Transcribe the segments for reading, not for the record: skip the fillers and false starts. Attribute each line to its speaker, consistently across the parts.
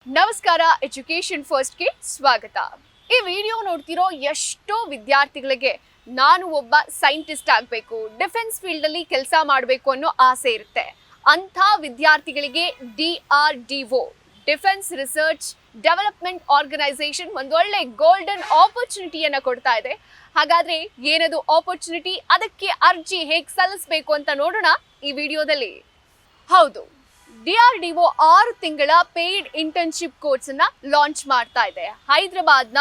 Speaker 1: ನಮಸ್ಕಾರ ಎಜುಕೇಶನ್ ಫಸ್ಟ್ಗೆ ಸ್ವಾಗತ. ಈ ವಿಡಿಯೋ ನೋಡ್ತಿರೋ ಎಷ್ಟೋ ವಿದ್ಯಾರ್ಥಿಗಳಿಗೆ ನಾನು ಒಬ್ಬ ಸೈಂಟಿಸ್ಟ್ ಆಗಬೇಕು, ಡಿಫೆನ್ಸ್ ಫೀಲ್ಡ್ ಅಲ್ಲಿ ಕೆಲಸ ಮಾಡಬೇಕು ಅನ್ನೋ ಆಸೆ ಇರುತ್ತೆ. ಅಂಥ ವಿದ್ಯಾರ್ಥಿಗಳಿಗೆ DRDO defence research development organisation ಒಂದೊಳ್ಳೆ ಗೋಲ್ಡನ್ ಆಪರ್ಚುನಿಟಿಯನ್ನು ಕೊಡ್ತಾ ಇದೆ. ಹಾಗಾದ್ರೆ ಏನದು ಆಪರ್ಚುನಿಟಿ, ಅದಕ್ಕೆ ಅರ್ಜಿ ಹೇಗೆ ಸಲ್ಲಿಸಬೇಕು ಅಂತ ನೋಡೋಣ ಈ ವಿಡಿಯೋದಲ್ಲಿ. ಹೌದು, DRDO 6 ತಿಂಗಳ ಪೇಯ್ಡ್ ಇಂಟರ್ನ್ಶಿಪ್ ಕೋರ್ಸ್ ಅನ್ನ ಲಾಂಚ್ ಮಾಡ್ತಾ ಇದೆ. ಹೈದರಾಬಾದ್ನ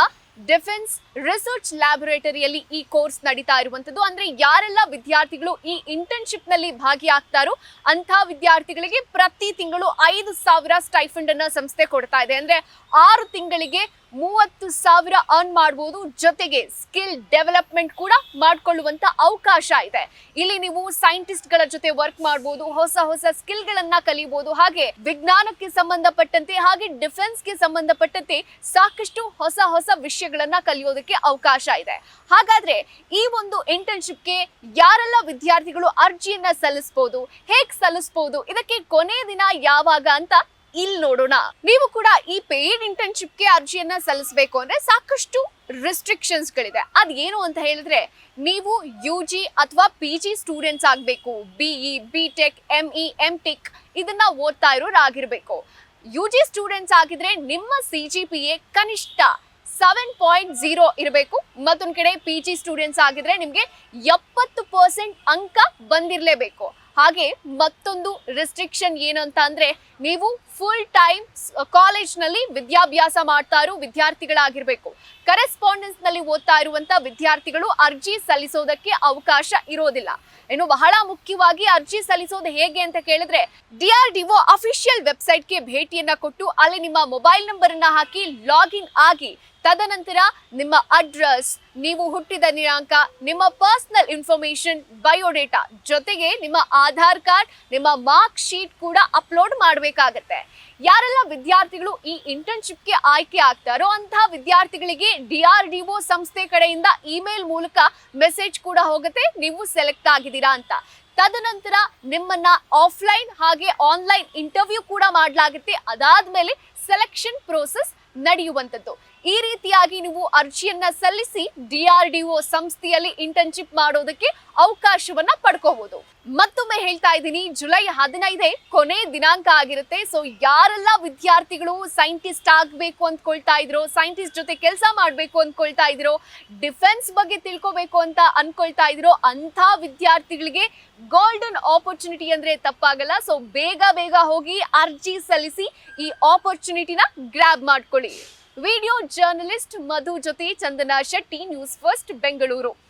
Speaker 1: ಡಿಫೆನ್ಸ್ ರಿಸರ್ಚ್ ಲ್ಯಾಬೊರೇಟರಿಯಲ್ಲಿ ಈ ಕೋರ್ಸ್ ನಡೀತಾ ಇರುವಂತದ್ದು. ಅಂದ್ರೆ ಯಾರೆಲ್ಲ ವಿದ್ಯಾರ್ಥಿಗಳು ಈ ಇಂಟರ್ನ್ಶಿಪ್ ನಲ್ಲಿ ಭಾಗಿಯಾಗ್ತಾರೋ ಅಂತ ವಿದ್ಯಾರ್ಥಿಗಳಿಗೆ ಪ್ರತಿ ತಿಂಗಳು 5,000 ಸ್ಟೈಫಂಡ್ ಅನ್ನ ಸಂಸ್ಥೆ ಕೊಡ್ತಾ ಇದೆ. ಅಂದ್ರೆ 6 ತಿಂಗಳಿಗೆ 30,000 ಅರ್ನ್ ಮಾಡಬಹುದು. ಜೊತೆಗೆ ಸ್ಕಿಲ್ ಡೆವಲಪ್ಮೆಂಟ್ ಕೂಡ ಮಾಡ್ಕೊಳ್ಳುವಂತ ಅವಕಾಶ ಇದೆ. ಇಲ್ಲಿ ನೀವು ಸೈಂಟಿಸ್ಟ್ ಗಳ ಜೊತೆ ವರ್ಕ್ ಮಾಡಬಹುದು, ಹೊಸ ಹೊಸ ಸ್ಕಿಲ್ ಗಳನ್ನ ಕಲಿಯಬಹುದು. ಹಾಗೆ ವಿಜ್ಞಾನಕ್ಕೆ ಸಂಬಂಧಪಟ್ಟಂತೆ ಹಾಗೆ ಡಿಫೆನ್ಸ್ ಗೆ ಸಂಬಂಧಪಟ್ಟಂತೆ ಸಾಕಷ್ಟು ಹೊಸ ಹೊಸ ವಿಷಯಗಳನ್ನ ಕಲಿಯೋದಕ್ಕೆ ಅವಕಾಶ ಇದೆ. ಹಾಗಾದ್ರೆ ಈ ಒಂದು ಇಂಟರ್ನ್ಶಿಪ್ಗೆ ಯಾರೆಲ್ಲ ವಿದ್ಯಾರ್ಥಿಗಳು ಅರ್ಜಿಯನ್ನ ಸಲ್ಲಿಸಬಹುದು, ಹೇಗೆ ಸಲ್ಲಿಸಬಹುದು, ಇದಕ್ಕೆ ಕೊನೆ ದಿನ ಯಾವಾಗ ಅಂತ ಇಲ್ಲಿ ನೋಡೋಣ. ನೀವು ಕೂಡ ಈ ಪೇಯ್ಡ್ ಇಂಟರ್ನ್ಶಿಪ್ಗೆ ಅರ್ಜಿಯನ್ನ ಸಲ್ಲಿಸಬೇಕು ಅಂದ್ರೆ ಸಾಕಷ್ಟು ರಿಸ್ಟ್ರಿಕ್ಷನ್ಸ್ ಗಳಿದೆ. ಅದೇನು ಅಂತ ಹೇಳಿದ್ರೆ, ನೀವು UG ಅಥವಾ PG ಸ್ಟೂಡೆಂಟ್ಸ್ ಆಗಬೇಕು. BE, BTech, ME, MTech ಇದನ್ನ ಓದ್ತಾ ಇರೋರಾಗಿರ್ಬೇಕು. UG ಸ್ಟೂಡೆಂಟ್ಸ್ ಆಗಿದ್ರೆ ನಿಮ್ಮ CGPA ಕನಿಷ್ಠ 7.0 ಇರಬೇಕು. ಮತ್ತೊಂದು ಕಡೆ PG ಸ್ಟೂಡೆಂಟ್ಸ್ ಆಗಿದ್ರೆ ನಿಮಗೆ 70% ಅಂಕ ಬಂದಿರಲೇಬೇಕು. ಹಾಗೆ ಮತ್ತೊಂದು ರೆಸ್ಟ್ರಿಕ್ಷನ್ ಏನು ಅಂತ ಅಂದ್ರೆ, ನೀವು ಫುಲ್ ಟೈಮ್ ಕಾಲೇಜ್ ನಲ್ಲಿ ವಿದ್ಯಾಭ್ಯಾಸ ಮಾಡ್ತಾ ಇರೋ ವಿದ್ಯಾರ್ಥಿಗಳಾಗಿರ್ಬೇಕು. ಕರೆಸ್ಪಾಂಡೆನ್ಸ್ ನಲ್ಲಿ ಓದ್ತಾ ಇರುವಂತ ವಿದ್ಯಾರ್ಥಿಗಳು ಅರ್ಜಿ ಸಲ್ಲಿಸೋದಕ್ಕೆ ಅವಕಾಶ ಇರೋದಿಲ್ಲ. ಇನ್ನು ಬಹಳ ಮುಖ್ಯವಾಗಿ ಅರ್ಜಿ ಸಲ್ಲಿಸೋದು ಹೇಗೆ ಅಂತ ಕೇಳಿದ್ರೆ, DRDO ಅಫಿಷಿಯಲ್ ವೆಬ್ಸೈಟ್ಗೆ ಭೇಟಿಯನ್ನ ಕೊಟ್ಟು ಅಲ್ಲಿ ನಿಮ್ಮ ಮೊಬೈಲ್ ನಂಬರ್ ಅನ್ನ ಹಾಕಿ ಲಾಗಿನ್ ಆಗಿ, ತದನಂತರ ನಿಮ್ಮ ಅಡ್ರೆಸ್, ನೀವು ಹುಟ್ಟಿದ ದಿನಾಂಕ, ನಿಮ್ಮ ಪರ್ಸನಲ್ ಇನ್ಫಾರ್ಮೇಶನ್, ಬಯೋಡೇಟಾ ಜೊತೆಗೆ ನಿಮ್ಮ ಆಧಾರ್ ಕಾರ್ಡ್, ನಿಮ್ಮ ಮಾರ್ಕ್ ಶೀಟ್ ಕೂಡ ಅಪ್ಲೋಡ್ ಮಾಡಬೇಕಾಗತ್ತೆ. ಯಾರೆಲ್ಲ ವಿದ್ಯಾರ್ಥಿಗಳು ಈ ಇಂಟರ್ನ್ಶಿಪ್ಗೆ ಆಯ್ಕೆ ಆಗ್ತಾರೋ ಅಂತಹ ವಿದ್ಯಾರ್ಥಿಗಳಿಗೆ DRDO ಸಂಸ್ಥೆ ಕಡೆಯಿಂದ ಇಮೇಲ್ ಮೂಲಕ ಮೆಸೇಜ್ ಕೂಡ ಹೋಗುತ್ತೆ, ನೀವು ಸೆಲೆಕ್ಟ್ ಆಗಿದ್ದೀರಾ ಅಂತ. ತದನಂತರ ನಿಮ್ಮನ್ನ ಆಫ್ಲೈನ್ ಹಾಗೆ ಆನ್ಲೈನ್ ಇಂಟರ್ವ್ಯೂ ಕೂಡ ಮಾಡಲಾಗುತ್ತೆ. ಅದಾದ್ಮೇಲೆ ಸೆಲೆಕ್ಷನ್ ಪ್ರೋಸೆಸ್ ನಡೆಯುವಂಥದ್ದು. ಈ ರೀತಿಯಾಗಿ ನೀವು ಅರ್ಜಿಯನ್ನ ಸಲ್ಲಿಸಿ DRDO ಸಂಸ್ಥೆಯಲ್ಲಿ ಇಂಟರ್ನ್ಶಿಪ್ ಮಾಡೋದಕ್ಕೆ ಅವಕಾಶವನ್ನ ಪಡ್ಕೋಬಹುದು. ಮತ್ತೊಮ್ಮೆ ಹೇಳ್ತಾ ಇದ್ದೀನಿ, ಜುಲೈ 15 ಕೊನೆ ದಿನಾಂಕ ಆಗಿರುತ್ತೆ. ಸೊ ಯಾರೆಲ್ಲ ವಿದ್ಯಾರ್ಥಿಗಳು ಸೈಂಟಿಸ್ಟ್ ಆಗಬೇಕು ಅಂದ್ಕೊಳ್ತಾ ಇದ್ರೋ, ಸೈಂಟಿಸ್ಟ್ ಜೊತೆ ಕೆಲಸ ಮಾಡಬೇಕು ಅಂದ್ಕೊಳ್ತಾ ಇದ್ರೋ, ಡಿಫೆನ್ಸ್ ಬಗ್ಗೆ ತಿಳ್ಕೋಬೇಕು ಅಂತ ಅನ್ಕೊಳ್ತಾ ಇದ್ರೋ ಅಂಥ ವಿದ್ಯಾರ್ಥಿಗಳಿಗೆ ಗೋಲ್ಡನ್ ಆಪರ್ಚುನಿಟಿ ಅಂದ್ರೆ ತಪ್ಪಾಗಲ್ಲ. ಸೊ ಬೇಗ ಹೋಗಿ ಅರ್ಜಿ ಸಲ್ಲಿಸಿ ಈ ಆಪರ್ಚುನಿಟಿನ ಗ್ರ್ಯಾಬ್ ಮಾಡ್ಕೊಳ್ಳಿ. ವಿಡಿಯೋ ಜರ್ನಲಿಸ್ಟ್ ಮಧು ಜೊತೆ ಚಂದನಾ ಶೆಟ್ಟಿ, ನ್ಯೂಸ್ ಫಸ್ಟ್ ಬೆಂಗಳೂರು.